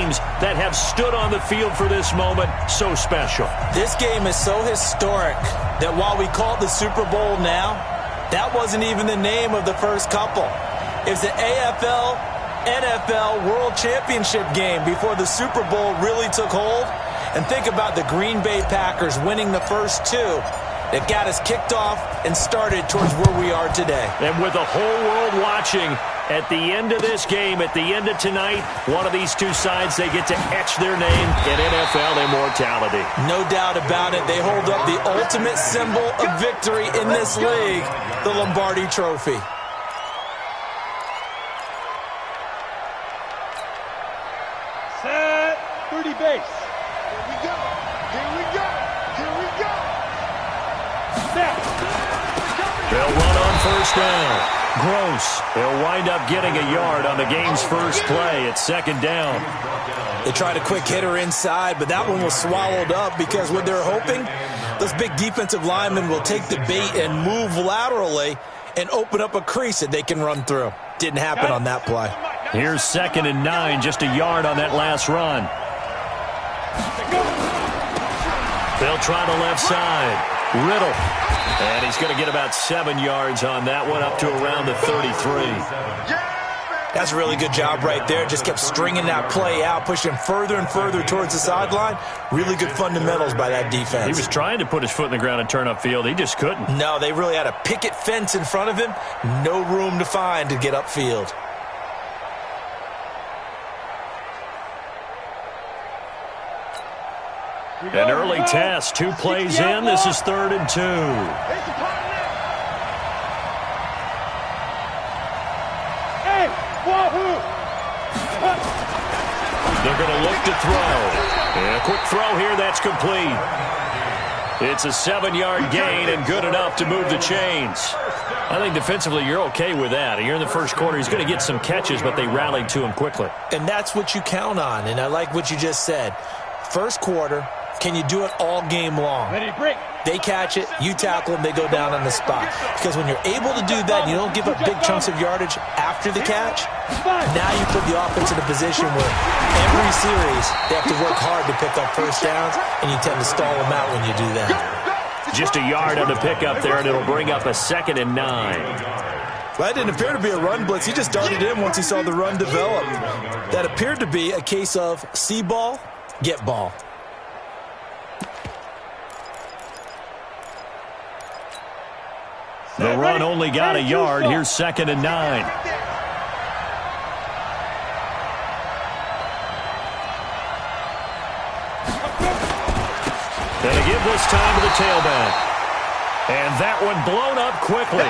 teams that have stood on the field for this moment so special. This game is so historic that while we call it the Super Bowl now, that wasn't even the name of the first couple. It's the AFL, NFL World Championship game before the Super Bowl really took hold. And think about the Green Bay Packers winning the first two that got us kicked off and started towards where we are today. And with the whole world watching, at the end of this game, at the end of tonight, one of these two sides, they get to etch their name in NFL immortality. No doubt about it. They hold up the ultimate symbol of victory in this league, the Lombardi Trophy. Set 30 base. Here we go. Here we go. Here we go. They'll run on first down. Gross. They'll wind up getting a yard on the game's first play. It's second down. They tried a quick hitter inside, but that one was swallowed up because what they're hoping, those big defensive linemen will take the bait and move laterally and open up a crease that they can run through. Didn't happen on that play. Here's 2nd and 9, just a yard on that last run. They'll try the left side. Riddle. And he's going to get about 7 yards on that one, up to around the 33. That's a really good job right there. Just kept stringing that play out, pushing further and further towards the sideline. Really good fundamentals by that defense. He was trying to put his foot in the ground and turn upfield. He just couldn't. No, they really had a picket fence in front of him. No room to find to get upfield. An early test, 2 plays in. This is 3rd and 2. Hey, wahoo! They're going to look to throw. And a quick throw here, that's complete. It's a 7-yard gain and good enough to move the chains. I think defensively you're okay with that. Here in the first quarter, he's going to get some catches, but they rallied to him quickly. And that's what you count on, and I like what you just said. First quarter, can you do it all game long? Ready, break. They catch it, you tackle them, they go down on the spot. Because when you're able to do that and you don't give up big chunks of yardage after the catch, now you put the offense in a position where every series they have to work hard to pick up first downs, and you tend to stall them out when you do that. Just a yard on the pickup there, and it'll bring up a 2nd and 9. Well, that didn't appear to be a run blitz. He just darted in once he saw the run develop. That appeared to be a case of see ball, get ball. The run only got a yard. Here's 2nd and 9. Gonna give this time to the tailback. And that one blown up quickly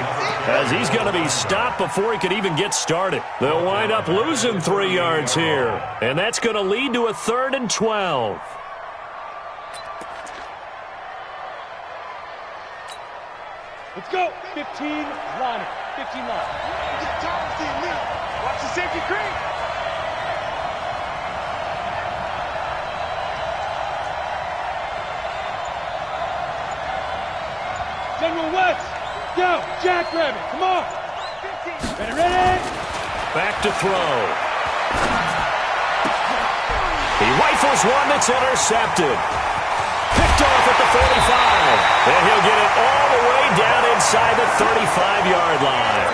as he's going to be stopped before he could even get started. They'll wind up losing 3 yards here. And that's going to lead to a 3rd and 12. Let's go. 15 line. 15 line. Get Thomas in now. Watch the safety creep. General West. Go. Jackrabbit. Come on. Ready, ready. Back to throw. He rifles one that's intercepted. Picked off at the 45. And he'll get it all the way down inside the 35-yard line.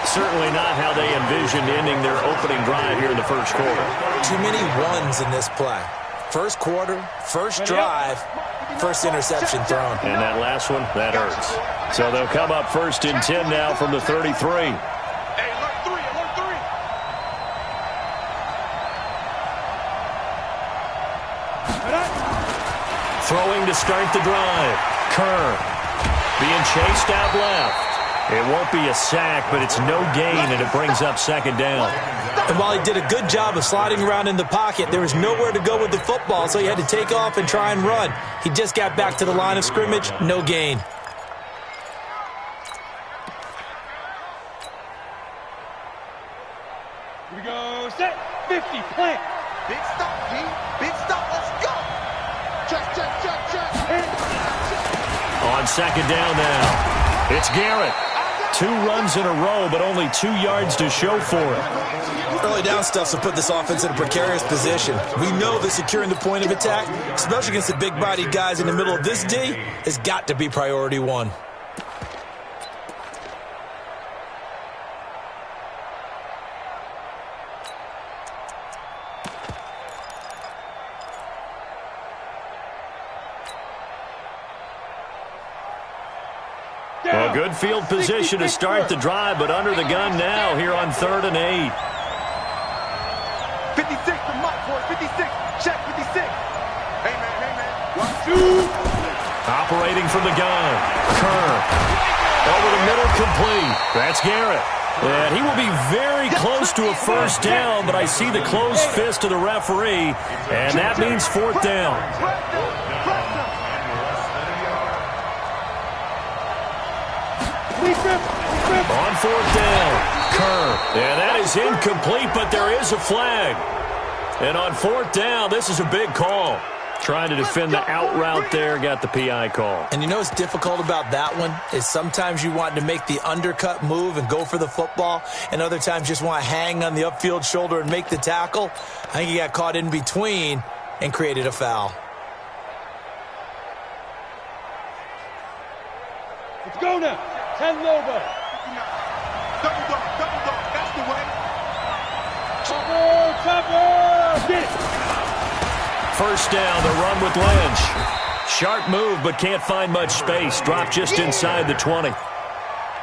Certainly not how they envisioned ending their opening drive here in the first quarter. Too many ones in this play. First quarter, first drive, first interception thrown. And that last one, that hurts. So they'll come up 1st and 10 now from the 33. Hey, alert 3, alert 3. Throwing to start the drive. Kerr being chased out left. It won't be a sack, but it's no gain, and it brings up 2nd down. And while he did a good job of sliding around in the pocket, there was nowhere to go with the football, so he had to take off and try and run. He just got back to the line of scrimmage, no gain. Here we go. Set. 50. Plant. Big stop, G. Big stop. Let's go. Check, check, check, check. On 2nd down now, it's Garrett. 2 runs in a row, but only 2 yards to show for it. Early down stuff will put this offense in a precarious position. We know that securing the point of attack, especially against the big-bodied guys in the middle of this D, has got to be priority 1. Well, good field position to start the drive, but under the gun now here on 3rd and 8. 56 to Mike, boy. 56. Check 56. Hey, man. 1, 2. Operating from the gun. Kerr. Over the middle, complete. That's Garrett. And he will be very close to a first down, but I see the closed fist of the referee, and that means 4th down. On 4th down, Kerr. And that is incomplete, but there is a flag. And on 4th down, this is a big call. Trying to defend the out route there, got the PI call. And you know what's difficult about that one is sometimes you want to make the undercut move and go for the football, and other times just want to hang on the upfield shoulder and make the tackle. I think he got caught in between and created a foul. Let's go now. 10 Lobo. Double dog. That's the way. Chopper. Get it. First down, the run with Lynch. Sharp move, but can't find much space. Dropped just inside the 20.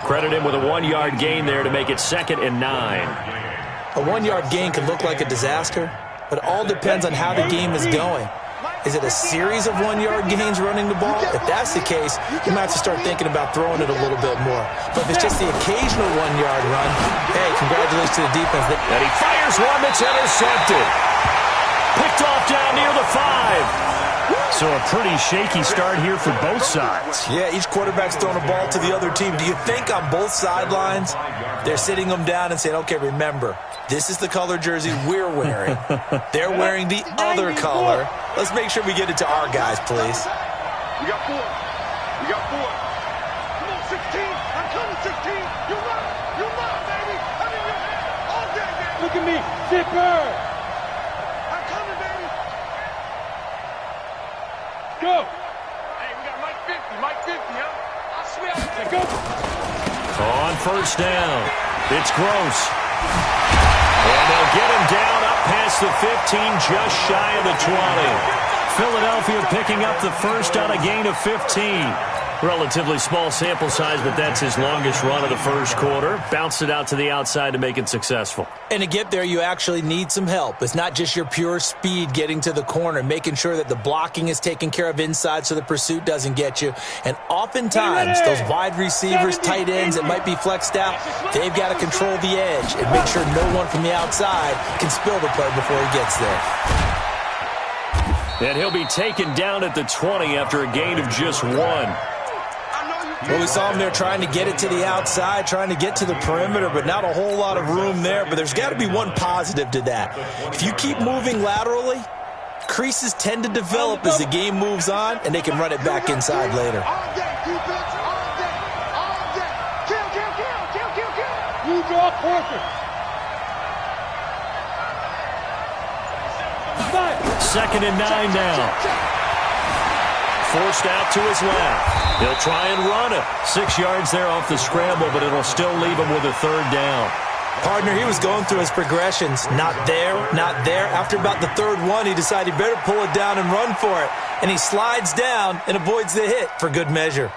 Credit him with a 1-yard gain there to make it 2nd and 9. A 1-yard gain can look like a disaster, but it all depends on how the game is going. Is it a series of 1-yard gains running the ball? If that's the case, you might have to start thinking about throwing it a little bit more. But if it's just the occasional 1-yard run, hey, congratulations to the defense. And he fires one that's intercepted. Picked off down near the 5. So a pretty shaky start here for both sides. Yeah, each quarterback's throwing a ball to the other team. Do you think on both sidelines they're sitting them down and saying, okay, remember, this is the color jersey we're wearing. They're wearing the other color. Let's make sure we get it to our guys, please. We got 4. Come on, 16. I'm coming, 16. You run, baby. I'm in your head all day, baby. Look at me. Zipper. I'm coming, baby. Go. Hey, we got Mike 50, huh? I smell it. Let's go. On first down, it's Gross. And they'll get him down up past the 15, just shy of the 20. Philadelphia picking up the first on a gain of 15. Relatively small sample size, but that's his longest run of the first quarter. Bounced it out to the outside to make it successful. And to get there, you actually need some help. It's not just your pure speed getting to the corner, making sure that the blocking is taken care of inside so the pursuit doesn't get you. And oftentimes, those wide receivers, tight ends that might be flexed out, they've got to control the edge and make sure no one from the outside can spill the play before he gets there. And he'll be taken down at the 20 after a gain of just 1. Well, we saw him there trying to get it to the outside, trying to get to the perimeter, but not a whole lot of room there. But there's got to be one positive to that. If you keep moving laterally, creases tend to develop as the game moves on, and they can run it back inside later. All day, defense, all day. Kill. You draw Corker. 2nd and 9 now. Forced out to his left. He'll try and run it. 6 yards there off the scramble, but it'll still leave him with a 3rd down. Partner, he was going through his progressions. Not there, not there. After about the 3rd one, he decided he better pull it down and run for it. And he slides down and avoids the hit for good measure.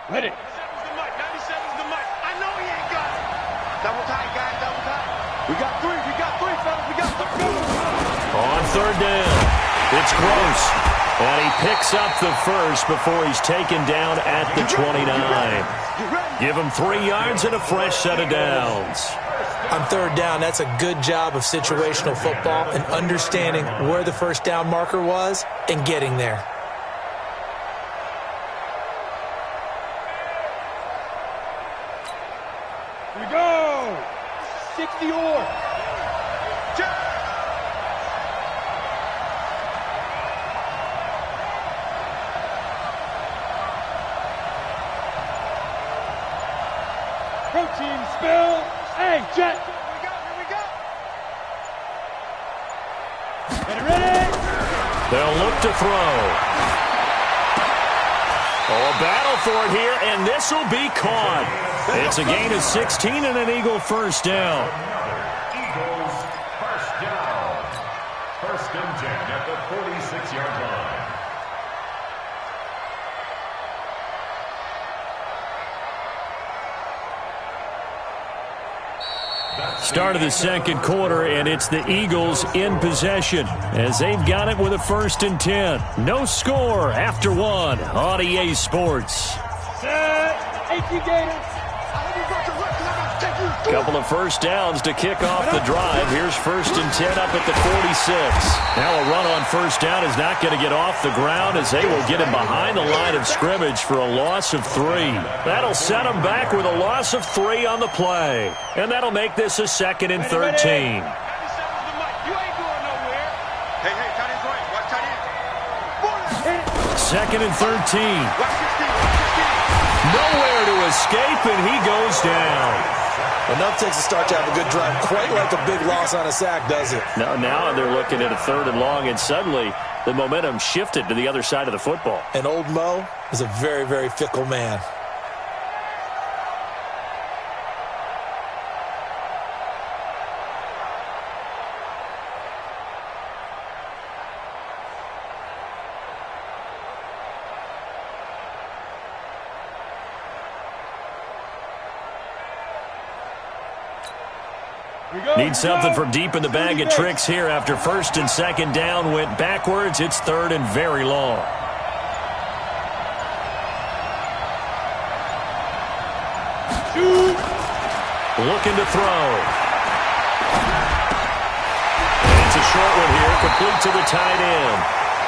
Ready. 97's the mic. I know he ain't got it. Double tight, guys, double tight. We got 3, fellas. We got 3. On 3rd down, it's Gross. And he picks up the first before he's taken down at the 29. Give him 3 yards and a fresh set of downs. On 3rd down, that's a good job of situational football and understanding where the first down marker was and getting there. Here we go. 60 or. Jet. Get ready. They'll look to throw. Oh, a battle for it here, and this will be caught. It's a gain of 16 and an Eagle first down. Eagles first down. First and 10 at the 46-yard line. Start of the second quarter, and it's the Eagles in possession as they've got it with a 1st and 10. No score after one on EA Sports. Couple of first downs to kick off the drive. Here's 1st and 10 up at the 46. Now a run on first down is not going to get off the ground as they will get him behind the line of scrimmage for a loss of 3. That'll set him back with a loss of 3 on the play. And that'll make this a 2nd and 13. Second and 13. Nowhere to escape, and he goes down. Enough takes a start to have a good drive. Quite like a big loss on a sack, does it? Now they're looking at a 3rd and long, and suddenly the momentum shifted to the other side of the football. And old Mo is a very, very fickle man. Need something from deep in the bag of tricks here after 1st and 2nd down went backwards. It's 3rd and very long. Looking to throw. It's a short one here, complete to the tight end.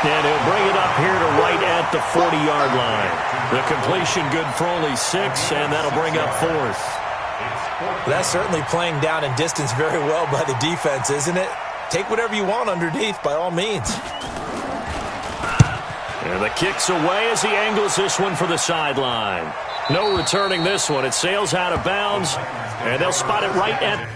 And he'll bring it up here to right at the 40-yard line. The completion good for only 6, and that'll bring up 4th. That's certainly playing down in distance very well by the defense, isn't it? Take whatever you want underneath, by all means. And the kick's away as he angles this one for the sideline. No returning this one. It sails out of bounds, and they'll spot it right at...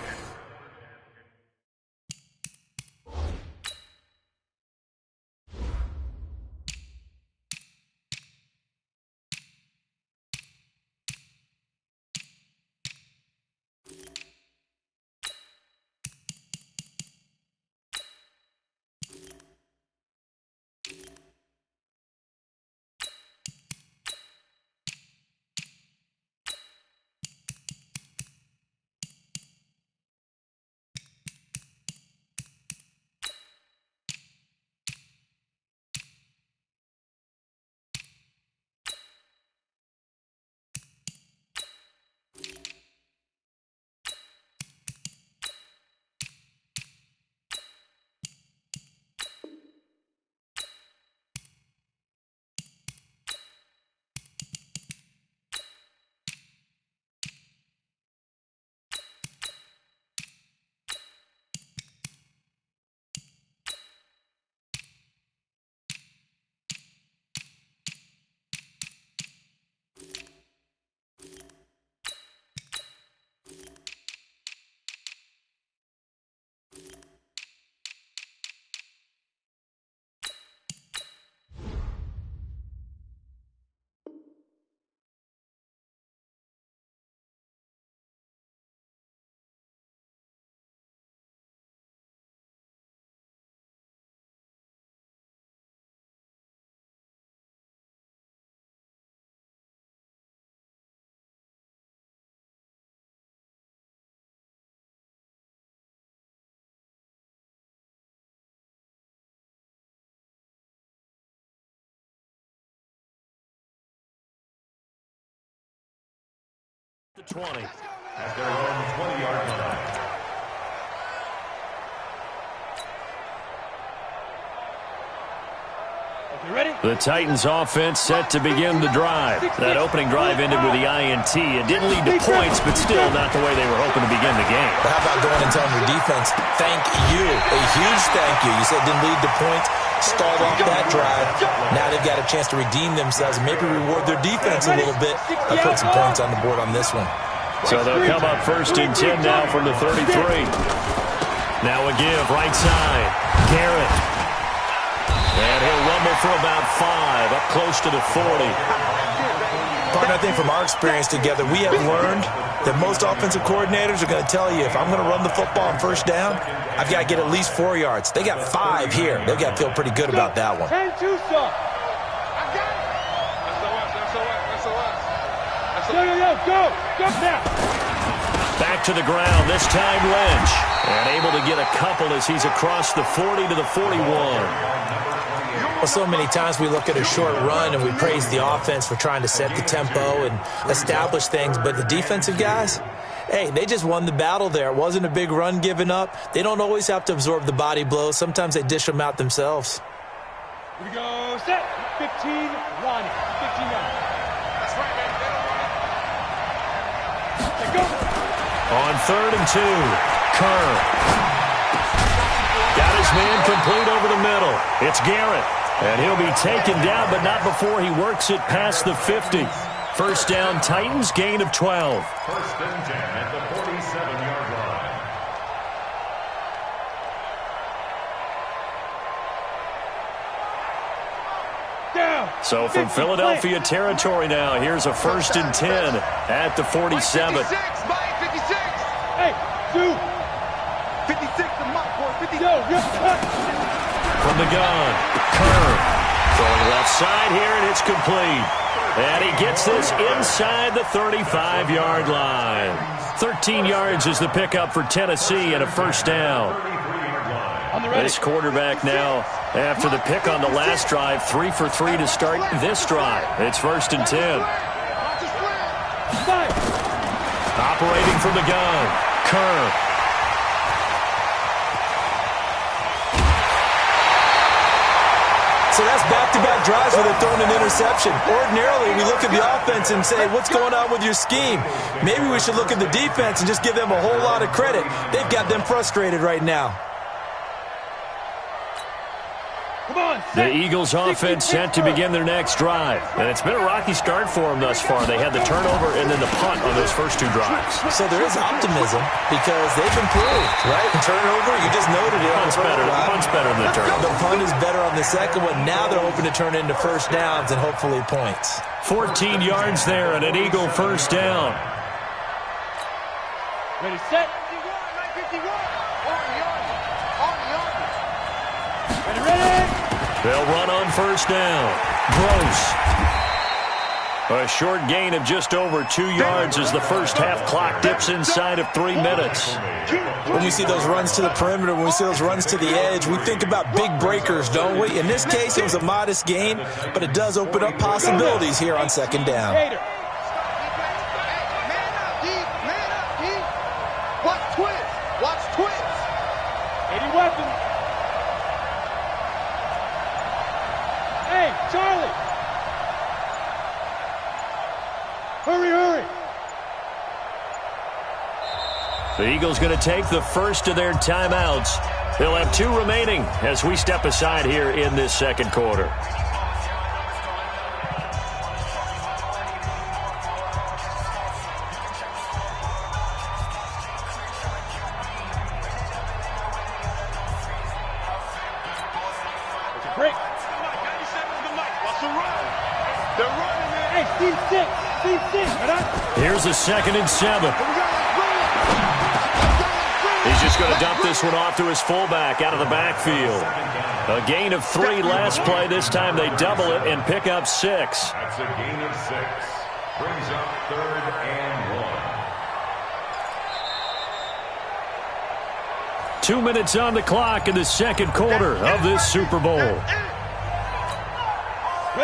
The 20. At their own 20-yard line. You ready? The Titans offense set to begin the drive. That opening drive ended with the INT. It didn't lead to points, but still not the way they were hoping to begin the game. But how about going and telling your defense, thank you, a huge thank you. You said it didn't lead to points, stalled off that drive. Now they've got a chance to redeem themselves and maybe reward their defense a little bit by putting some points on the board on this one. So they'll come up first and 10 now from the 33. Now a give, right side. Garrett. And he'll rumble for about 5, up close to the 40. Partner, I think from our experience together, we have learned that most offensive coordinators are going to tell you, if I'm going to run the football on first down, I've got to get at least 4 yards. They got 5 here. They've got to feel pretty good about that one. 10-2, son. Go. Go now. Back to the ground, this time Lynch. And able to get a couple as he's across the 40 to the 41. Well, so many times we look at a short run and we praise the offense for trying to set the tempo and establish things, but the defensive guys, hey, they just won the battle there. It wasn't a big run given up. They don't always have to absorb the body blows. Sometimes they dish them out themselves. Here we go, set. 15, Ronnie. 15 yards. That's right, man. Go. On 3rd and 2, Kerr. Got his man complete over the middle. It's Garrett. And he'll be taken down, but not before he works it past the 50. First down, Titans, gain of 12. First and 10 at the 47-yard line. Down. So from Philadelphia territory now, here's a first and 10 at the 47. 56, Mike, 56. Hey, 2. 56 to Mike, boy, 56. Yo. From the gun, Kerr. Throwing left side here, and it's complete. And he gets this inside the 35-yard line. 13 yards is the pickup for Tennessee and a first down. This quarterback now, after the pick on the last drive, 3 for 3 to start this drive. It's first and 10. Operating from the gun, Kerr. So that's back-to-back drives where they're throwing an interception. Ordinarily, we look at the offense and say, what's going on with your scheme? Maybe we should look at the defense and just give them a whole lot of credit. They've got them frustrated right now. The Eagles offense set to begin their next drive. And it's been a rocky start for them thus far. They had the turnover and then the punt on those first 2 drives. So there is optimism because they've improved, right? Turnover, you just noted it. Punt's better than the turnover. The punt is better on the second one. Now they're hoping to turn into first downs and hopefully points. 14 yards there and an Eagle first down. Ready, set. 51, 51. Ready. They'll run on first down. Gross. A short gain of just over 2 yards as the first half clock dips inside of 3 minutes. When we see those runs to the perimeter, when we see those runs to the edge, we think about big breakers, don't we? In this case, it was a modest gain, but it does open up possibilities here on second down. Man up, D. Watch twins. 80 weapons. Hey, Charlie. Hurry. The Eagles going to take the first of their timeouts. They'll have 2 remaining as we step aside here in this second quarter. Break. Hey, C6. Here's a 2nd and 7. He's just going to dump this one off to his fullback out of the backfield. A gain of 3 last play. This time they double it and pick up 6. That's a gain of 6. Brings up 3rd and 1. 2 minutes on the clock in the second quarter of this Super Bowl.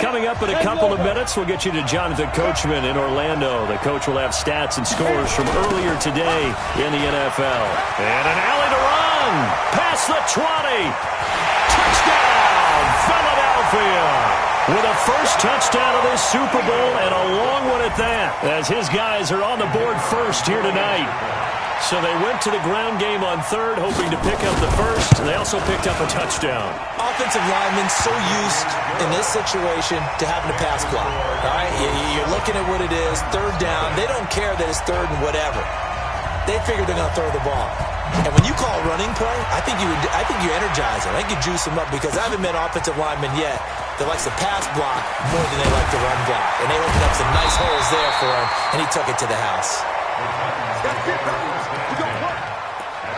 Coming up in a couple of minutes, we'll get you to Jonathan Coachman in Orlando. The coach will have stats and scores from earlier today in the NFL. And an alley to run. Past the 20. Touchdown, Philadelphia. with a first touchdown of this Super Bowl, and a long one at that, as his guys are on the board first here tonight. So they went to the ground game on third, hoping to pick up the first. They also picked up a touchdown. Offensive linemen so used in this situation to having a pass block. All right, you're looking at what it is, third down. They don't care that it's third and whatever. They figure they're going to throw the ball. And when you call a running play, I think you energize them. I think you juice them up, because I haven't met offensive linemen yet that likes to pass block more than they like to run block. And they opened up some nice holes there for him, and he took it to the house. At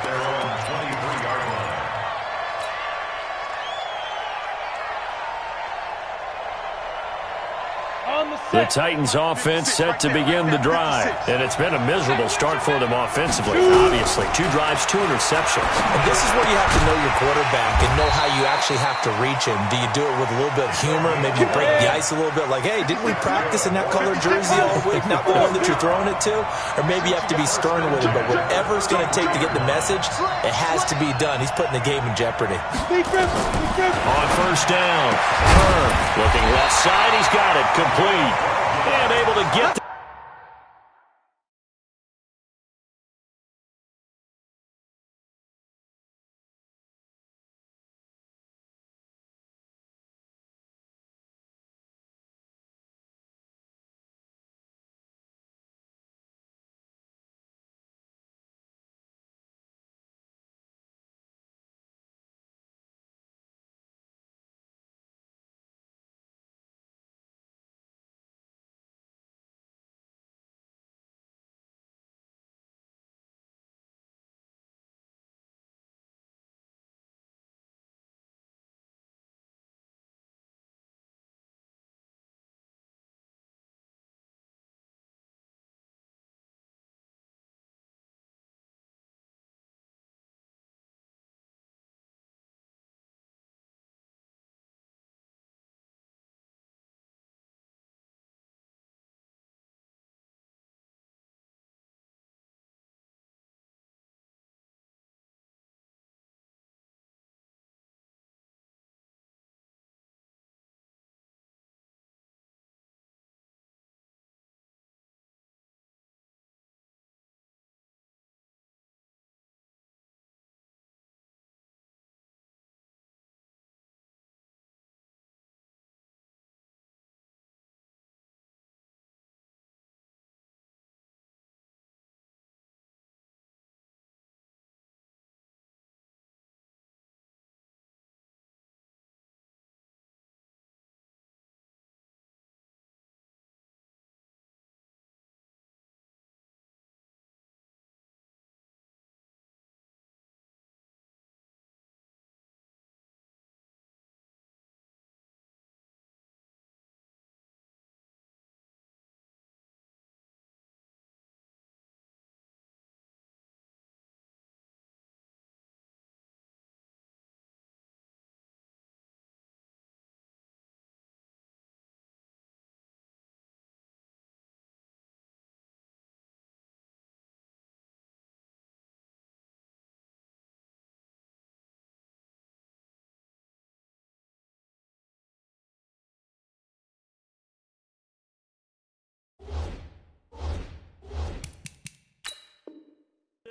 their own 23-yard line. The Titans offense set to begin the drive, and it's been a miserable start for them offensively. Obviously, 2 drives, 2 interceptions. And this is where you have to know your quarterback and know how you actually have to reach him. Do you do it with a little bit of humor? Maybe you break the ice a little bit, like, hey, didn't we practice in that colored jersey all week, not the one that you're throwing it to? Or maybe you have to be stern with him, but whatever it's going to take to get the message, it has to be done. He's putting the game in jeopardy. On first down, Herb looking left side. He's got it complete. And able to get the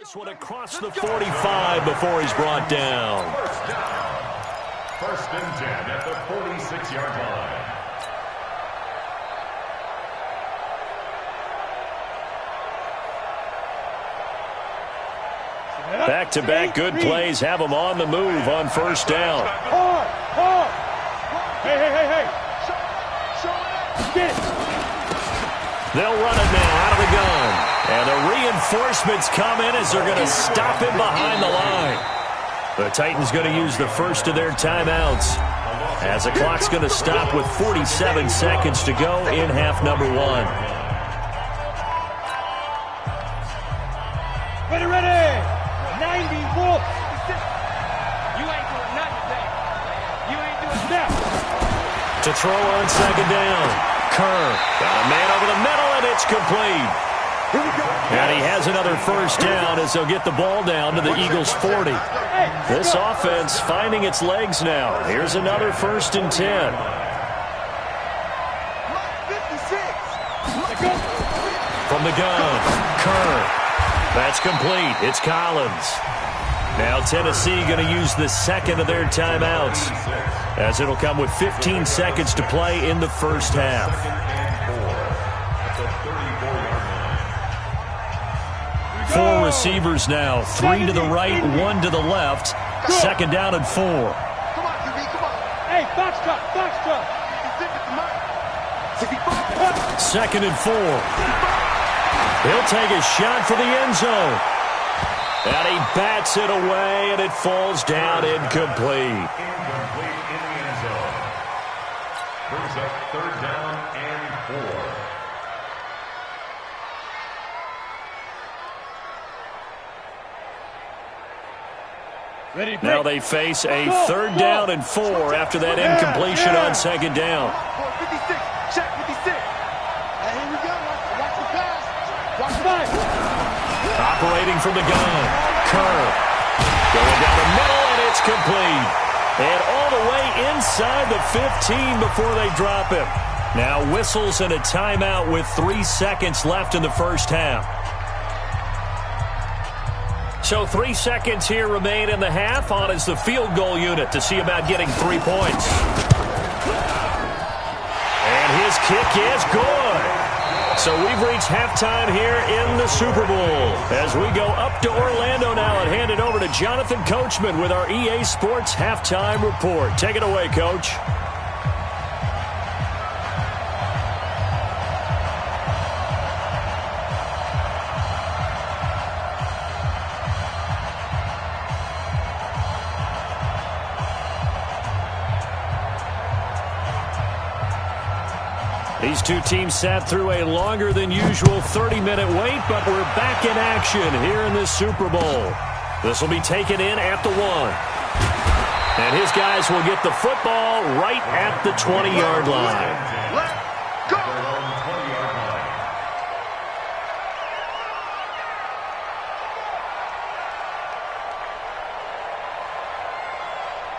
this one across the 45 before he's brought down. First and 10 at the 46-yard line. Back-to-back good plays have him on the move on first down. Hey. Get it. They'll run it now out of the gun. And the reinforcements come in as they're going to stop him behind the line. The Titans going to use the first of their timeouts, as the clock's going to stop with 47 seconds to go in half number 1. Ready. 90 Wolf. You ain't doing nothing today. You ain't doing Snap. To throw on second down. Kerr got a man over the middle, and it's complete. And he has another first down as they'll get the ball down to the Eagles' 40. This offense finding its legs now. Here's another 1st and 10. the gun. Kerr. That's complete. It's Collins. Now Tennessee going to use the second of their timeouts, as it'll come with 15 seconds to play in the first half. Four receivers now, 3 to the right, 1 to the left. Second down and 4. Come on, QB, come on. Hey, box truck, box truck. Second and 4. He'll take a shot for the end zone. And he bats it away, and it falls down incomplete. Incomplete in the end zone. Brings up third down and 4. Ready, break. Now they face a third down and 4 after that incompletion on second down. 56, check 56. Hey, here we go. Watch the pass. Watch the back. Operating from the gun. Kerr. Going down the middle, and it's complete. And all the way inside the 15 before they drop him. Now whistles and a timeout with 3 seconds left in the first half. So 3 seconds here remain in the half. On is the field goal unit to see about getting 3 points. And his kick is good. So we've reached halftime here in the Super Bowl. As we go up to Orlando now and hand it over to Jonathan Coachman with our EA Sports Halftime Report. Take it away, Coach. These two teams sat through a longer than usual 30-minute wait, but we're back in action here in this Super Bowl. This will be taken in at the 1. And his guys will get the football right at the 20-yard line. Let's go.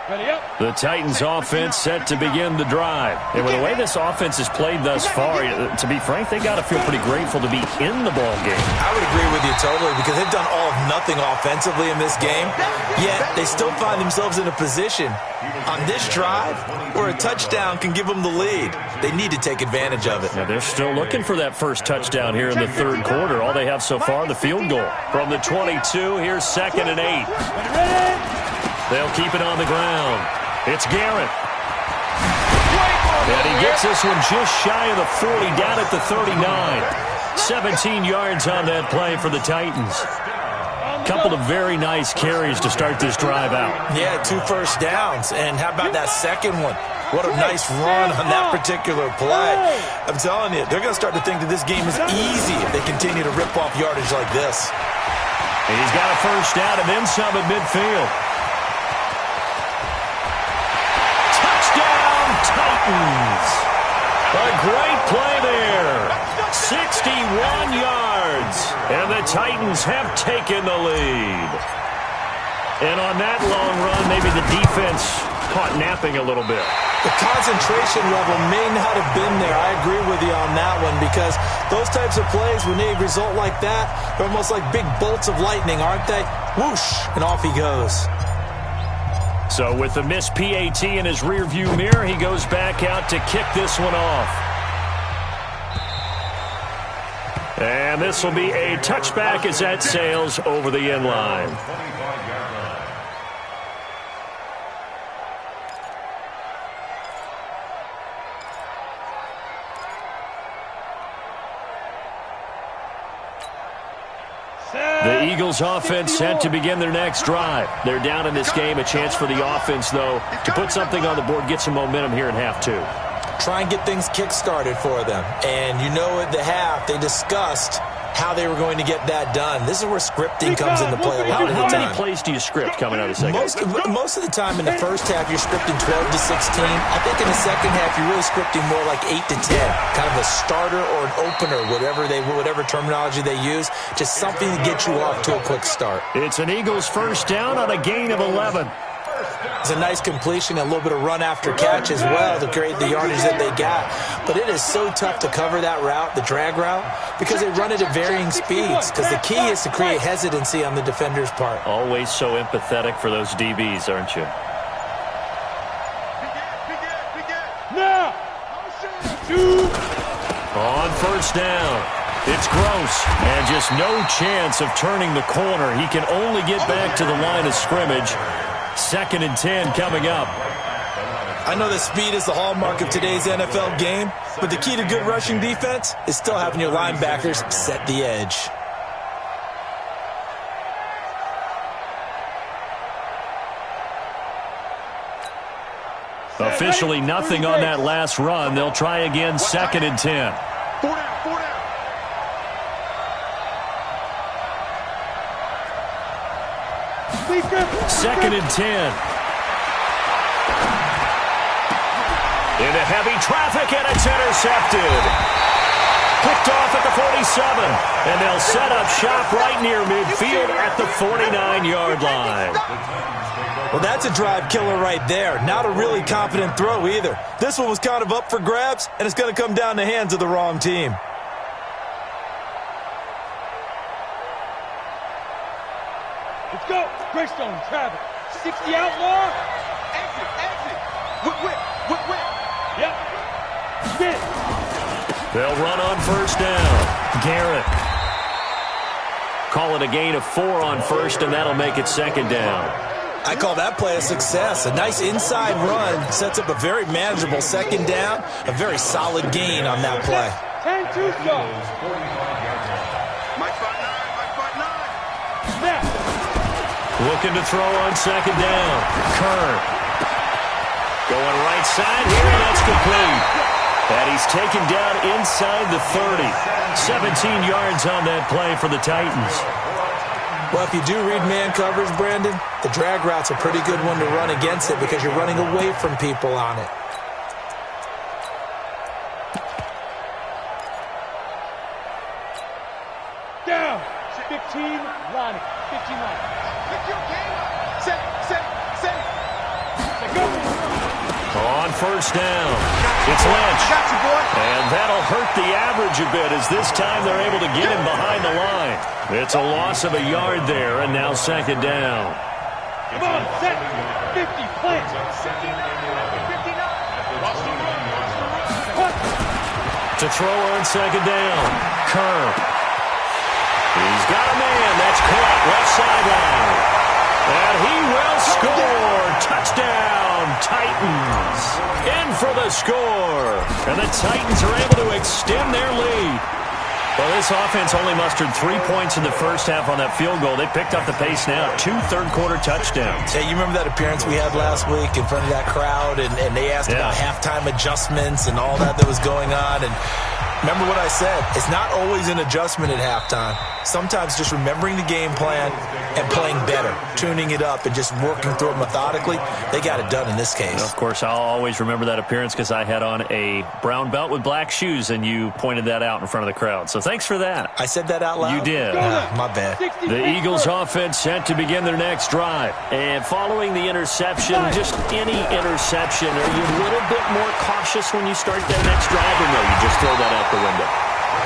Ready up. The Titans offense set to begin the drive. And with the way this offense has played thus far, to be frank, they got to feel pretty grateful to be in the ball game. I would agree with you totally, because they've done all of nothing offensively in this game, yet they still find themselves in a position on this drive where a touchdown can give them the lead. They need to take advantage of it. Now they're still looking for that first touchdown here in the third quarter. All they have so far, the field goal. From the 22, here's second and 8. They'll keep it on the ground. It's Garrett. And he gets this one just shy of the 40, down at the 39. 17 yards on that play for the Titans. Couple of very nice carries to start this drive out. Yeah, 2 first downs. And how about that second one? What a nice run on that particular play. I'm telling you, they're going to start to think that this game is easy if they continue to rip off yardage like this. And he's got a first down and then some at midfield. Titans. A great play there. 61 yards. And the Titans have taken the lead. And on that long run, maybe the defense caught napping a little bit. The concentration level may not have been there. I agree with you on that one, because those types of plays, when they result like that, they're almost like big bolts of lightning, aren't they? Whoosh, and off he goes. So with the missed PAT in his rearview mirror, he goes back out to kick this one off. And this will be a touchback as that sails over the end line. The Eagles offense set to begin their next drive. They're down in this game. A chance for the offense, though, to put something on the board, get some momentum here in half 2. Try and get things kick-started for them. And you know at the half, they discussed how they were going to get that done. This is where scripting comes into play a lot of the time. How many plays do you script coming out of the second? Most of the time in the first half, you're scripting 12 to 16. I think in the second half, you're really scripting more like 8 to 10. Kind of a starter or an opener, whatever terminology they use. Just something to get you off to a quick start. It's an Eagles first down on a gain of 11. It's a nice completion, a little bit of run after catch as well to create the yardage that they got. But it is so tough to cover that route, the drag route, because they run it at varying speeds. Because the key is to create hesitancy on the defender's part. Always so empathetic for those DBs, aren't you? Now! Two! On first down, it's Gross, and just no chance of turning the corner. He can only get back to the line of scrimmage. 2nd and 10 coming up. I know that speed is the hallmark of today's NFL game, but the key to good rushing defense is still having your linebackers set the edge. Officially nothing on that last run. They'll try again, 2nd and 10. 4 down. 2nd and 10. Into heavy traffic, and it's intercepted. Picked off at the 47, and they'll set up shop right near midfield at the 49-yard line. Well, that's a drive killer right there. Not a really confident throw either. This one was kind of up for grabs, and it's going to come down the hands of the wrong team. Let's go! Greystone, traffic. 60 outlaw. Exit. Whip. Yep. Spin. They'll run on first down. Garrett. Call it a gain of 4 on first, and that'll make it 2nd down. I call that play a success. A nice inside run sets up a very manageable 2nd down. A very solid gain on that play. 10-2 stop. Mike 5'9". Snap. Looking to throw on 2nd down. Kern. Going right side here, and that's complete. And he's taken down inside the 30. 17 yards on that play for the Titans. Well, if you do read man coverage, Brandon, the drag route's a pretty good one to run against it because you're running away from people on it. Down. 15 lining. 15 lining. Set. Go. On first down, it's Lynch. Got you, boy. And that'll hurt the average a bit as this time they're able to get him behind the line. It's a loss of a yard there, and now 2nd down. Come on, set. 50, plant. To throw on 2nd down, Kerr. He's got a man. That's caught left sideline. And he will score. Touchdown, Titans. In for the score. And the Titans are able to extend their lead. Well, this offense only mustered 3 points in the first half on that field goal. They picked up the pace now. 2 third-quarter touchdowns. Hey, you remember that appearance we had last week in front of that crowd, and they asked about halftime adjustments and all that was going on, and remember what I said. It's not always an adjustment at halftime. Sometimes just remembering the game plan and playing better, tuning it up and just working through it methodically. They got it done in this case. Of course, I'll always remember that appearance because I had on a brown belt with black shoes, and you pointed that out in front of the crowd. So thanks for that. I said that out loud? You did. My bad. The Eagles offense set to begin their next drive. And following the interception, just any interception, are you a little bit more cautious when you start that next drive, or no, you just throw that out the window?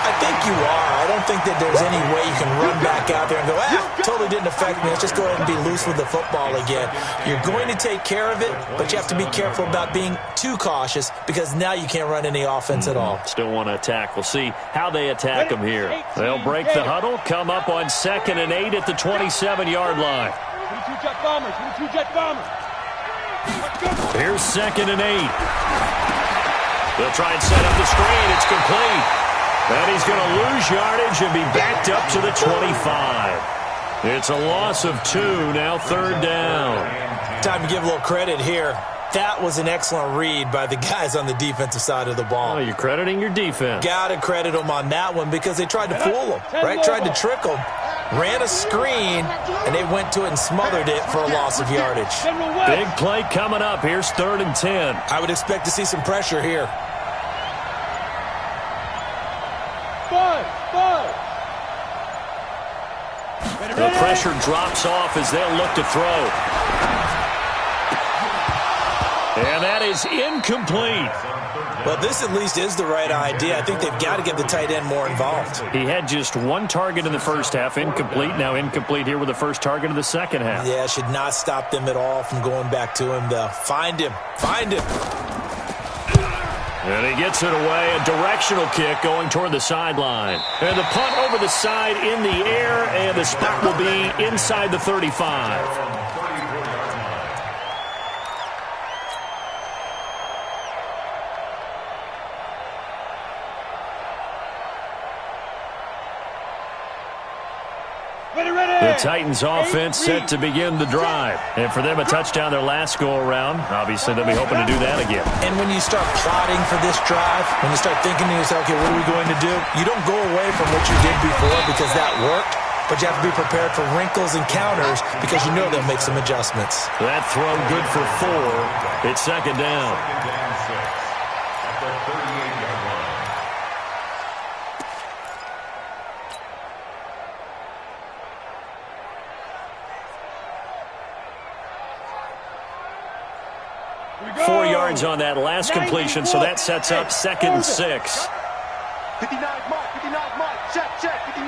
I think you are. I don't think that there's any way you can run back out there and go, totally didn't affect me. Let's just go ahead and be loose with the football again. You're going to take care of it, but you have to be careful about being too cautious because now you can't run any offense at all. Still want to attack. We'll see how they attack them here. They'll break the huddle, come up on 2nd and 8 at the 27-yard line. 22 jet bombers. 22 jet bombers. Here's 2nd and 8. They'll try and set up the screen. It's complete. And he's going to lose yardage and be backed up to the 25. It's a loss of 2, now 3rd down. Time to give a little credit here. That was an excellent read by the guys on the defensive side of the ball. Oh, you're crediting your defense. Got to credit them on that one because they tried to fool them, right? Tried to trick them. Ran a screen, and they went to it and smothered it for a loss of yardage. Big play coming up. Here's 3rd and 10. I would expect to see some pressure here. The pressure drops off as they'll look to throw. And that is incomplete. Well, this at least is the right idea. I think they've got to get the tight end more involved. He had just one target in the first half, incomplete. Now incomplete here with the first target of the second half. Yeah, should not stop them at all from going back to him, though. Find him. Find him. And he gets it away. A directional kick going toward the sideline. And the punt over the side in the air, and the spot will be inside the 35. The Titans offense set to begin the drive. And for them, a touchdown their last go-around. Obviously, they'll be hoping to do that again. And when you start plotting for this drive, when you start thinking to yourself, okay, what are we going to do? You don't go away from what you did before because that worked, but you have to be prepared for wrinkles and counters because you know they'll make some adjustments. That throw good for 4. It's second down. Second down 6 at the 38-yard line. Go. 4 yards on that last completion, so that sets up second and 6. 59 mark, 59 mark. Check, 59.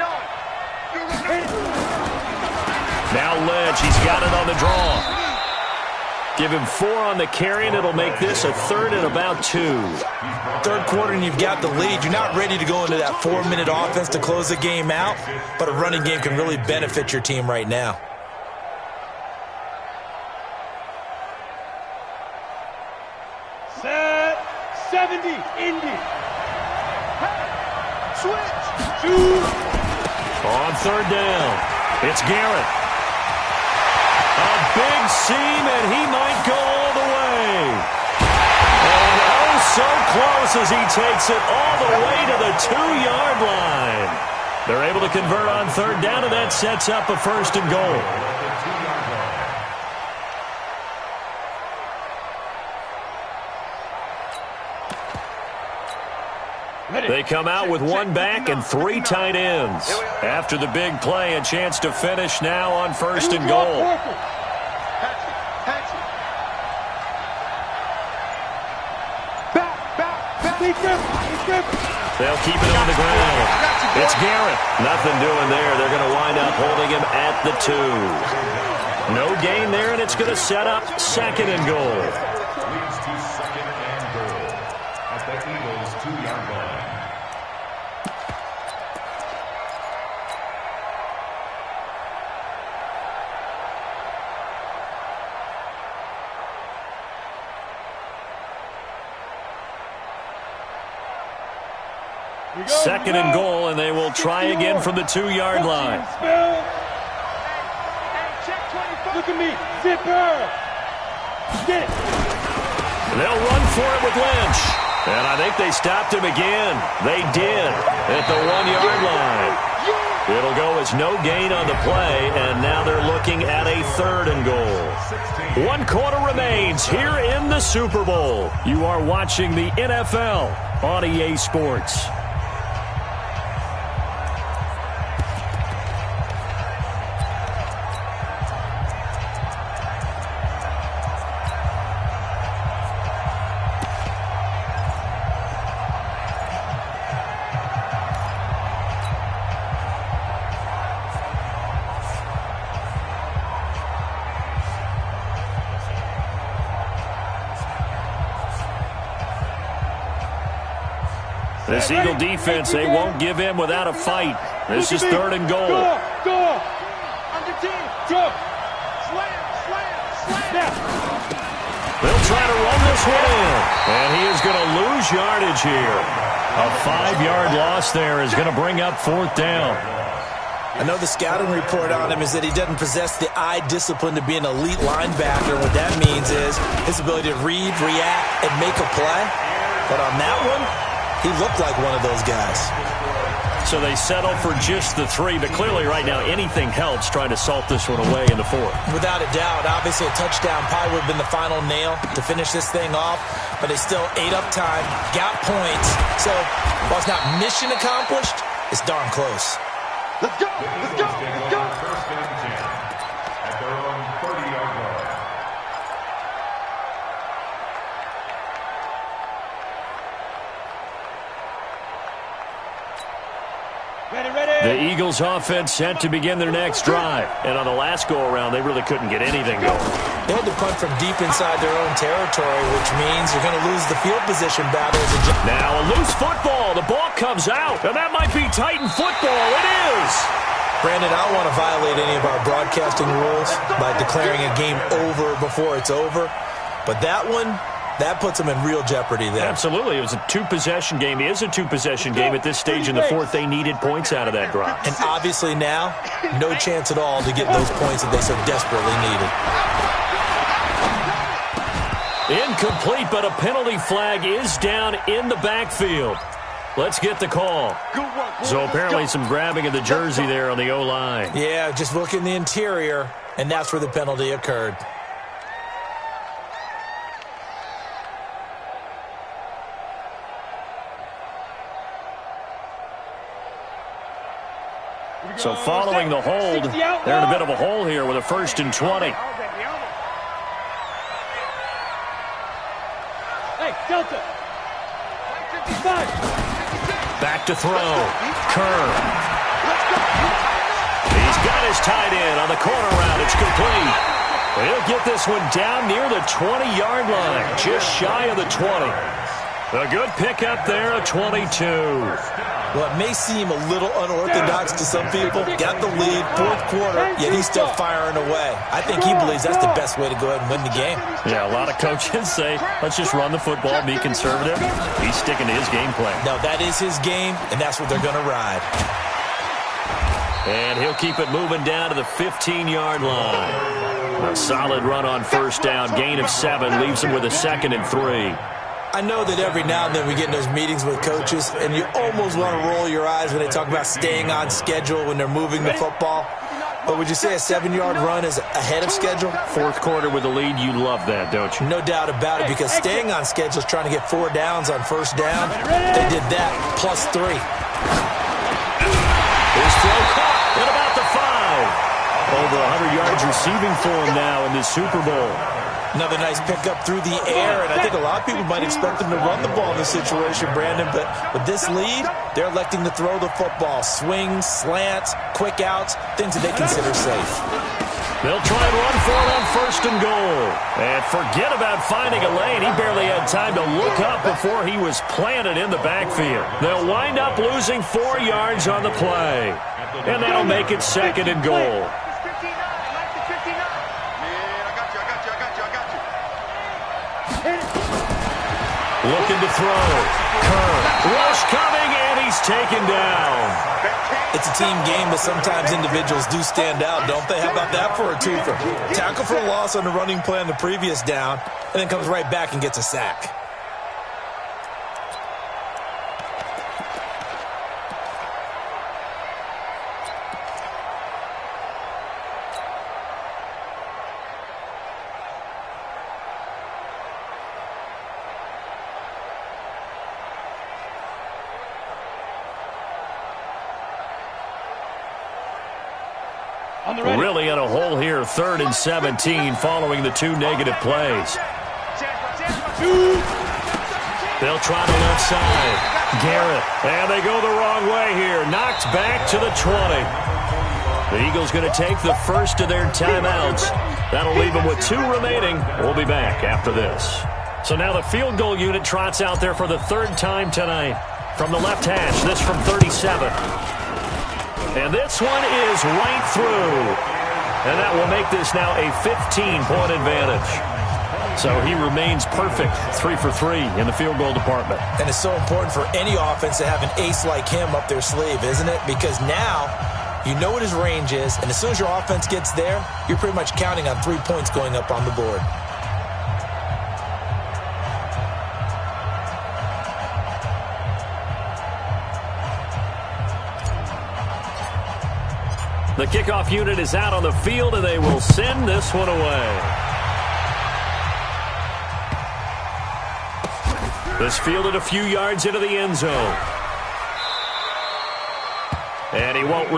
Now Ledge, he's got it on the draw. Give him 4 on the carry, and it'll make this a third and about 2. Third quarter, and you've got the lead. You're not ready to go into that 4-minute offense to close the game out, but a running game can really benefit your team right now. Set 70, Indy. Switch. 2. On third down, it's Garrett. A big seam, and he might go all the way. And oh, so close as he takes it all the way to the 2-yard line. They're able to convert on third down, and that sets up a first and goal. They come out with 1 back and 3 tight ends. After the big play, a chance to finish now on first and goal. They'll keep it on the ground. It's Garrett. Nothing doing there. They're going to wind up holding him at the 2. No gain there, and it's going to set up second and goal. Leads to second and goal at the Eagles' 2-yard line. Second and goal, and they will try again from the 2-yard line. Look at me, zipper. Get it. They'll run for it with Lynch. And I think they stopped him again. They did at the 1-yard line. It'll go as no gain on the play, and now they're looking at a third and goal. 1 quarter remains here in the Super Bowl. You are watching the NFL on EA Sports. This Eagle defense, they won't give in without a fight. This is third and goal. Go. Under 10. Go. Slam. They'll try to run this one in. And he is going to lose yardage here. A 5-yard loss there is going to bring up fourth down. I know the scouting report on him is that he doesn't possess the eye discipline to be an elite linebacker. What that means is his ability to read, react, and make a play. But on that one, he looked like one of those guys. So they settle for just the 3, but clearly right now anything helps trying to salt this one away in the fourth. Without a doubt, obviously a touchdown probably would have been the final nail to finish this thing off, but they still ate up time, got points. So while it's not mission accomplished, it's darn close. Let's go. First and 10 at their own 30-yard line. The Eagles offense set to begin their next drive. And on the last go-around, they really couldn't get anything going. They had to punt from deep inside their own territory, which means you're going to lose the field position battle. Now a loose football. The ball comes out, and that might be Titan football. It is. Brandon, I don't want to violate any of our broadcasting rules by declaring a game over before it's over. But that one, that puts them in real jeopardy there. Absolutely. It was a two-possession game. It is a two-possession game at this stage in the fourth. They needed points out of that drive. And obviously now, no chance at all to get those points that they so desperately needed. Incomplete, but a penalty flag is down in the backfield. Let's get the call. So apparently some grabbing of the jersey there on the O-line. Yeah, just look in the interior, and that's where the penalty occurred. So following the hold, they're in a bit of a hole here with a 1st and 20. Hey, Delta. Back to throw. Kerr. He's got his tight end on the corner route. It's complete. He'll get this one down near the 20-yard line, just shy of the 20. A good pickup there, a 22. Well, it may seem a little unorthodox to some people. Got the lead, fourth quarter, yet he's still firing away. I think he believes that's the best way to go ahead and win the game. Yeah, a lot of coaches say, let's just run the football, be conservative. He's sticking to his game plan. No, that is his game, and that's what they're going to ride. And he'll keep it moving down to the 15-yard line. A solid run on first down, gain of 7, leaves him with a 2nd and 3. I know that every now and then we get in those meetings with coaches, and you almost want to roll your eyes when they talk about staying on schedule when they're moving the football. But would you say a 7-yard run is ahead of schedule? Fourth quarter with the lead, you love that, don't you? No doubt about it, because staying on schedule is trying to get 4 downs on first down. They did that, plus 3. His throw caught at about the 5. Over 100 yards receiving for him now in this Super Bowl. Another nice pickup through the air, and I think a lot of people might expect them to run the ball in this situation, Brandon, but with this lead, they're electing to throw the football. Swings, slants, quick outs, things that they consider safe. They'll try and run for it on 1st and goal. And forget about finding a lane. He barely had time to look up before he was planted in the backfield. They'll wind up losing 4 yards on the play. And that'll make it 2nd and goal. Looking to throw. Kerr. Rush coming, and he's taken down. It's a team game, but sometimes individuals do stand out, don't they? How about that for a twofer? Tackle for a loss on the running play on the previous down, and then comes right back and gets a sack. Really in a hole here, 3rd and 17 following the 2 negative plays. They'll try the left side. Garrett, and they go the wrong way here. Knocked back to the 20. The Eagles going to take the first of their timeouts. That'll leave them with 2 remaining. We'll be back after this. So now the field goal unit trots out there for the 3rd time tonight. From the left hash, this from 37. And this one is right through. And that will make this now a 15-point advantage. So he remains perfect, 3 for 3 in the field goal department. And it's so important for any offense to have an ace like him up their sleeve, isn't it? Because now you know what his range is, and as soon as your offense gets there, you're pretty much counting on 3 points going up on the board. The kickoff unit is out on the field, and they will send this one away. This fielded a few yards into the end zone. And he won't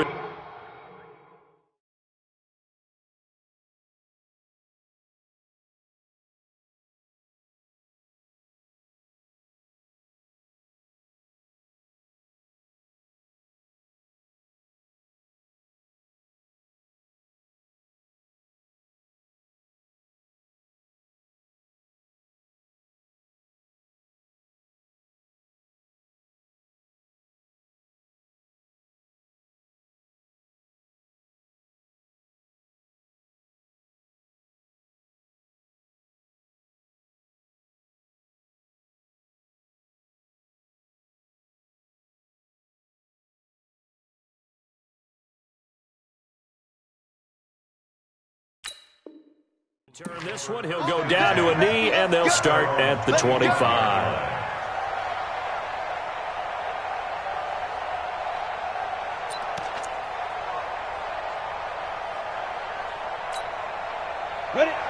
Turn this one, he'll go down to a knee, and they'll start at the 25.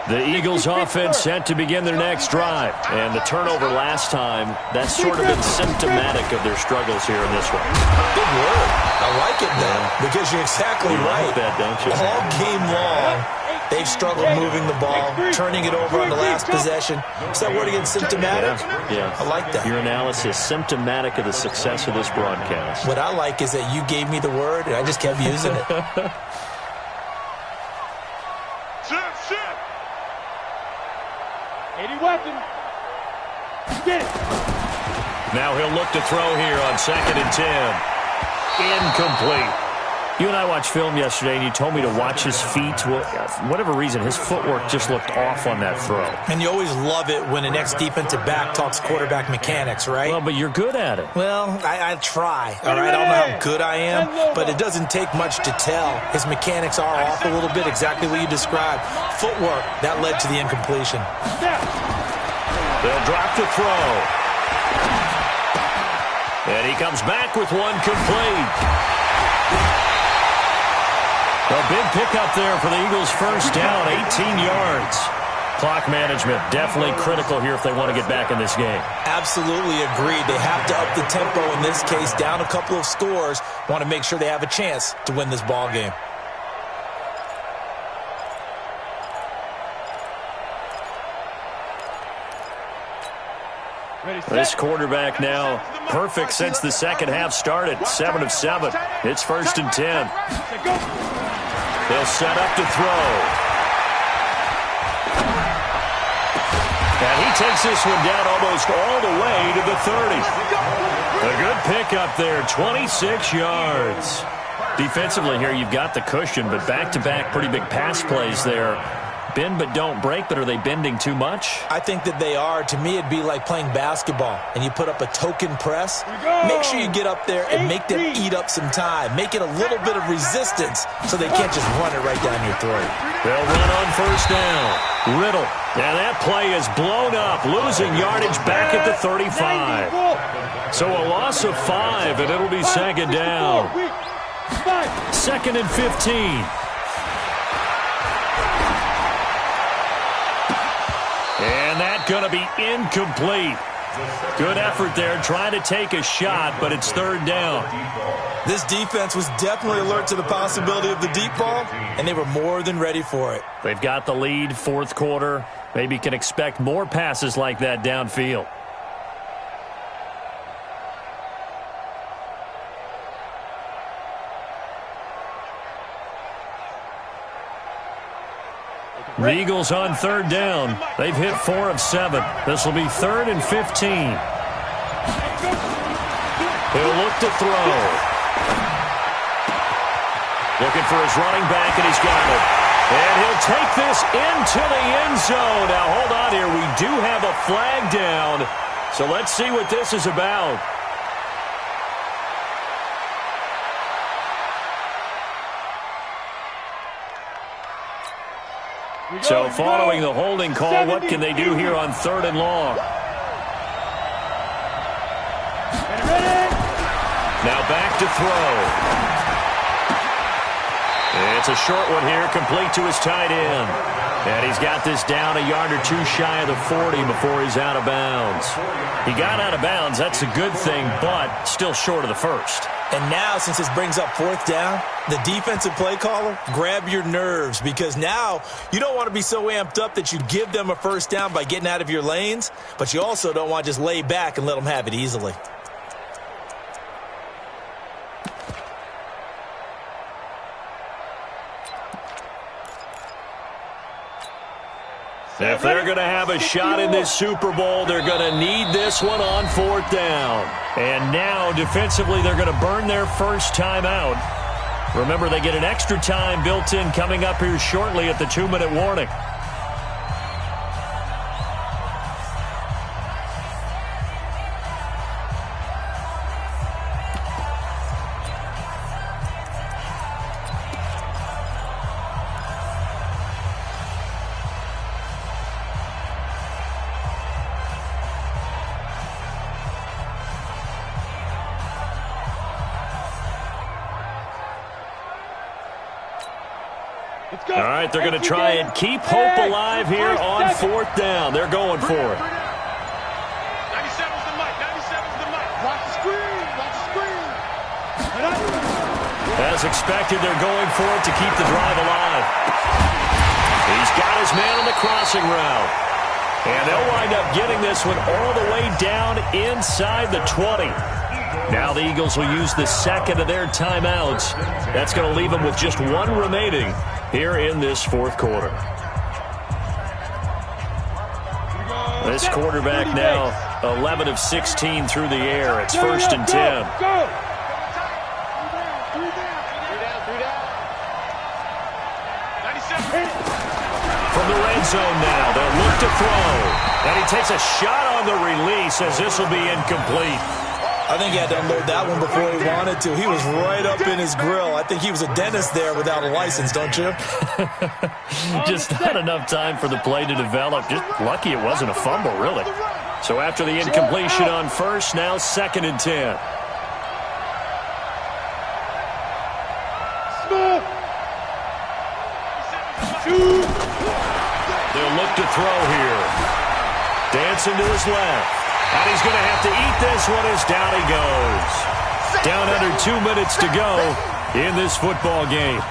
The Eagles offense set to begin their next drive. And the turnover last time, that's sort of been symptomatic of their struggles here in this one. Good word. I like it, though, because you're exactly right. Like that, don't you? All game long, they've struggled moving the ball, turning it over on the last possession. Is that word again, symptomatic? Yeah. I like that. Your analysis, symptomatic of the success of this broadcast. What I like is that you gave me the word, and I just kept using it. Shift. 80 weapon. Get it. Now he'll look to throw here on 2nd and 10. Incomplete. You and I watched film yesterday, and you told me to watch his feet. Well, for whatever reason, his footwork just looked off on that throw. And you always love it when an ex-defensive back talks quarterback mechanics, right? Well, but you're good at it. Well, I try, all right? I don't know how good I am, but it doesn't take much to tell. His mechanics are off a little bit, exactly what you described. Footwork, that led to the incompletion. They'll drop the throw. And he comes back with one complete. A big pickup there for the Eagles' first down, 18 yards. Clock management definitely critical here if they want to get back in this game. Absolutely agreed. They have to up the tempo in this case, down a couple of scores. Want to make sure they have a chance to win this ball game. This quarterback now perfect since the second half started. 7 of 7. It's 1st and 10. They'll set up to throw. And he takes this one down almost all the way to the 30. A good pickup there, 26 yards. Defensively here, you've got the cushion, but back-to-back pretty big pass plays there. Bend but don't break, but are they bending too much? I think that they are. To me, it'd be like playing basketball, and you put up a token press. Make sure you get up there and make them eat up some time. Make it a little bit of resistance so they can't just run it right down your throat. They'll run on 1st down. Riddle. Now that play is blown up, losing yardage back at the 35. So a loss of 5, and it'll be 2nd down. 2nd and 15. And that's going to be incomplete. Good effort there, trying to take a shot, but it's 3rd down. This defense was definitely alert to the possibility of the deep ball, and they were more than ready for it. They've got the lead, 4th quarter. Maybe can expect more passes like that downfield. The Eagles on 3rd down. They've hit 4 of 7. This will be 3rd and 15. He'll look to throw. Looking for his running back, and he's got it. And he'll take this into the end zone. Now, hold on here. We do have a flag down. So let's see what this is about. So following the holding call, what can they do here on 3rd and long? Now back to throw. It's a short one here, complete to his tight end. And he's got this down a yard or two shy of the 40 before he's out of bounds. He got out of bounds, that's a good thing, but still short of the 1st. And now, since this brings up 4th down, the defensive play caller, grab your nerves, because now you don't want to be so amped up that you give them a 1st down by getting out of your lanes, but you also don't want to just lay back and let them have it easily. If they're going to have a shot in this Super Bowl, they're going to need this one on 4th down. And now, defensively, they're going to burn their first timeout. Remember, they get an extra time built in coming up here shortly at the 2-minute warning. All right, they're going to try and keep hope alive here on fourth down. They're going for it. 97's the mic. 97's the mic. Watch the screen. Watch the screen. As expected, they're going for it to keep the drive alive. He's got his man on the crossing route. And they'll wind up getting this one all the way down inside the 20. Now the Eagles will use the second of their timeouts. That's going to leave them with just one remaining here in this fourth quarter. This quarterback now 11 of 16 through the air. It's first and 10. From the red zone now, they'll look to throw. And he takes a shot on the release as this will be incomplete. I think he had to unload that one before he wanted to. He was right up in his grill. I think he was a dentist there without a license, don't you? Just not enough time for the play to develop. Just lucky it wasn't a fumble, really. So after the incompletion on first, now second and 10. They'll look to throw here. Dancing to his left. And he's going to have to eat this one as down he goes. Down under 2 minutes to go in this football game.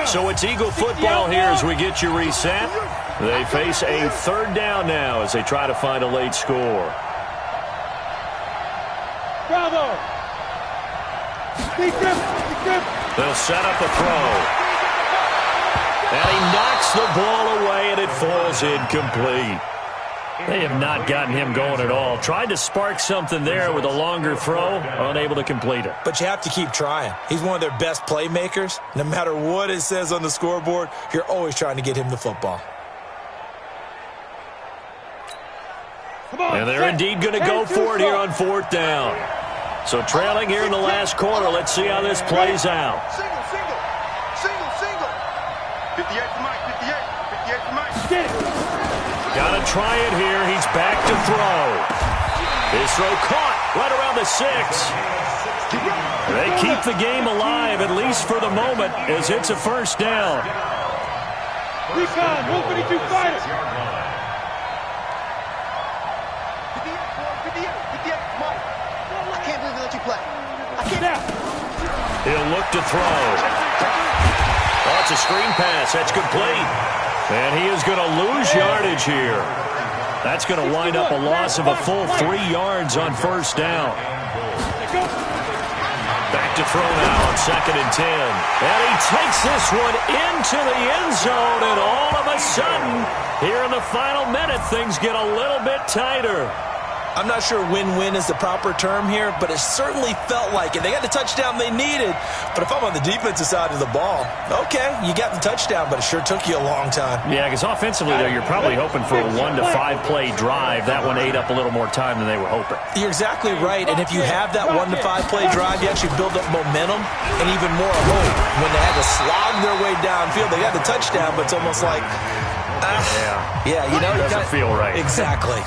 So it's Eagle football here as we get you reset. They face a third down now as they try to find a late score. Bravo! They'll set up a throw. And he knocks the ball away, and it falls incomplete. They have not gotten him going at all. Tried to spark something there with a longer throw, unable to complete it. But you have to keep trying. He's one of their best playmakers. No matter what it says on the scoreboard, you're always trying to get him the football. And they're indeed going to go for it here on fourth down. So trailing here in the last quarter. Let's see how this plays out. Single. 58 to Mike. 58 to Mike. Got to try it here. He's back to throw. His throw caught right around the 6. They keep the game alive, at least for the moment, as it's a first down. Recon, 152 fighters. 58, Mike. I can't believe they let you play. I can't. He'll look to throw. Oh, it's a screen pass. That's complete. And he is going to lose yardage here. That's going to wind up a loss of a full 3 yards on first down. Back to throw now on second and 10. And he takes this one into the end zone. And all of a sudden, here in the final minute, things get a little bit tighter. I'm not sure win-win is the proper term here, but it certainly felt like it. They got the touchdown they needed, but if I'm on the defensive side of the ball, okay, you got the touchdown, but it sure took you a long time. Yeah, because offensively, though, you're probably hoping for a 1 to 5 play drive. That one ate up a little more time than they were hoping. You're exactly right, and if you have that 1 to 5 play drive, you actually build up momentum and even more hope. When they had to slog their way downfield, they got the touchdown, but it's almost like, yeah, you know, it doesn't feel right. Exactly.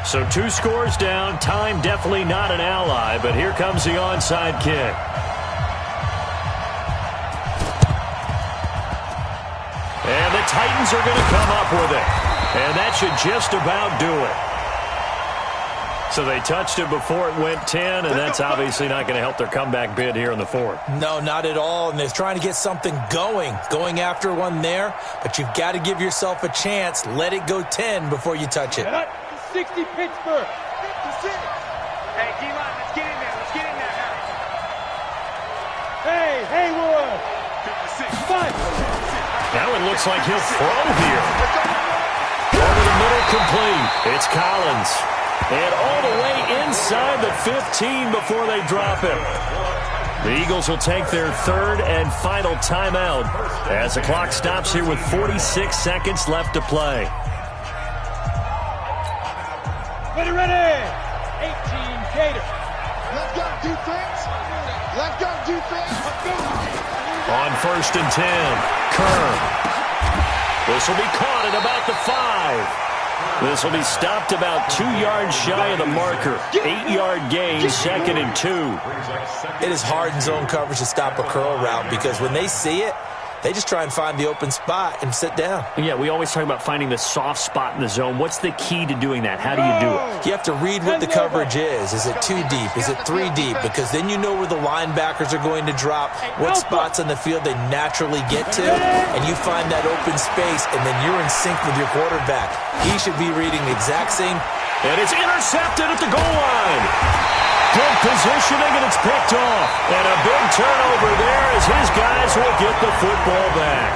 So 2 scores down. Time definitely not an ally, but here comes the onside kick. And the Titans are going to come up with it. And that should just about do it. So they touched it before it went 10, and that's obviously not going to help their comeback bid here in the fourth. No, not at all, and they're trying to get something going after one there, but you've got to give yourself a chance. Let it go 10 before you touch it. 60 Pittsburgh. 56. Hey, D-line, let's get in there. Let's get in there, Harry. Hey, Haywood. 56. 5. Now it looks like he'll throw here. Over the middle, complete. It's Collins. And all the way inside the 15 before they drop him. The Eagles will take their third and final timeout as the clock stops here with 46 seconds left to play. Ready. 18 Gator. Let's go, defense. Let's go, defense. Let's go. On first and 10, Kerr. This will be caught at about the 5. This will be stopped about 2 yards shy of the marker. 8-yard gain, 2nd and 2. It is hard in zone coverage to stop a curl route because when they see it, they just try and find the open spot and sit down. Yeah, we always talk about finding the soft spot in the zone. What's the key to doing that? How do you do it? You have to read what the coverage is. Is it 2 deep? Is it 3 deep? Because then you know where the linebackers are going to drop, what spots on the field they naturally get to, and you find that open space, and then you're in sync with your quarterback. He should be reading the exact same. And it's intercepted at the goal line. Good positioning, and it's picked off. And a big turnover there as his guys will get the football back.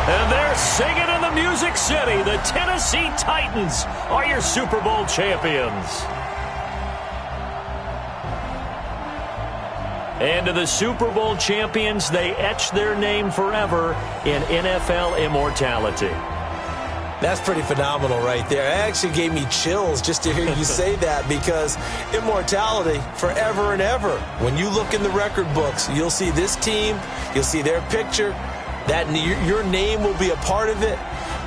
And they're singing in the Music City. The Tennessee Titans are your Super Bowl champions. And to the Super Bowl champions, they etch their name forever in NFL immortality. That's pretty phenomenal right there. It actually gave me chills just to hear you say that because immortality forever and ever. When you look in the record books, you'll see this team, you'll see their picture, that your name will be a part of it.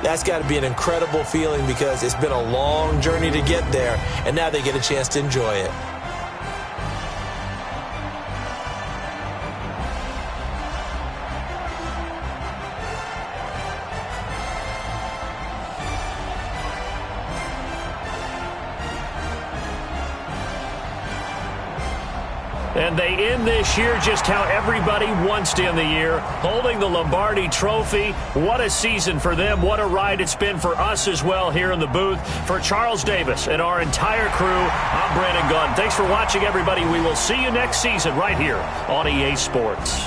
That's got to be an incredible feeling because it's been a long journey to get there, and now they get a chance to enjoy it. And they end this year just how everybody wants to end the year, holding the Lombardi Trophy. What a season for them. What a ride it's been for us as well here in the booth. For Charles Davis and our entire crew, I'm Brandon Gunn. Thanks for watching, everybody. We will see you next season right here on EA Sports.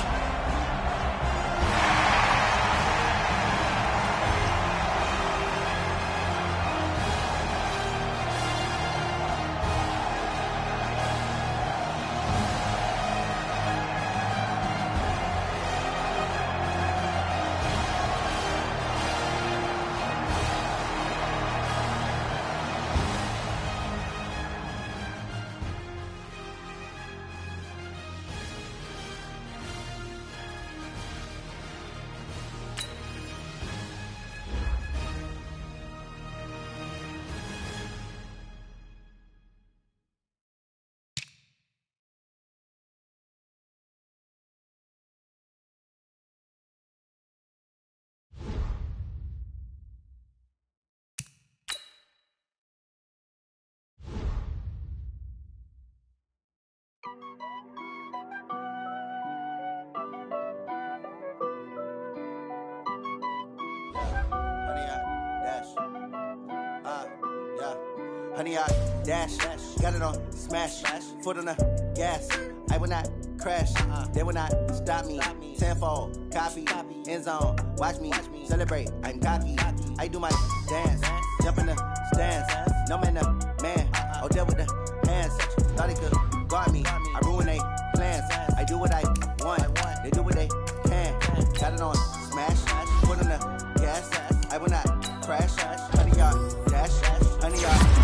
Honey, I dash, got it on smash, foot on the gas. I will not crash, they will not stop me. Tenfold, copy, end zone, watch me celebrate. I'm cocky, I do my dance, jump in the stands. No man, the man, oh, deal with the hands. Thought he could guard me, I ruin they plans. I do what I want, they do what they can. Got it on smash, foot on the gas. I will not crash, honey, y'all dash, honey, y'all.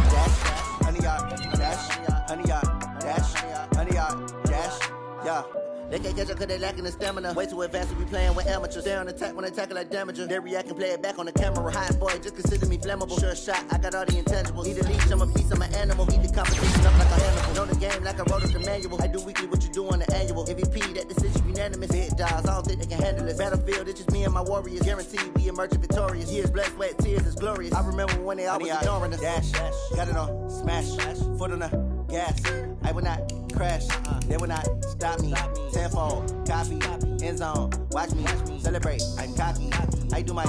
Honey, y'all dash, honey, y'all dash, honey, y'all dash, yeah. They can't catch up cause they lacking the stamina. Way too advanced to be playing with amateurs. Stay on attack when they tackle like damager. They react and play it back on the camera. Hot boy, just consider me flammable. Sure shot, I got all the intangibles. Need a leash, I'm a beast, I'm an animal. Eat the competition up like a animal. Know the game like I wrote up the manual. I do weekly what you do on the annual. MVP, that decision unanimous. Hit dials, I don't think they can handle it. Battlefield, it's just me and my warriors. Guaranteed we emerge victorious. Years, blood, sweat, tears, is glorious. I remember when they always ignoring us. Dash, got it on smash, foot on the gas. I will not crash, they will not stop me. Tenfold, copy, end zone, watch me celebrate. I'm cocky, I do my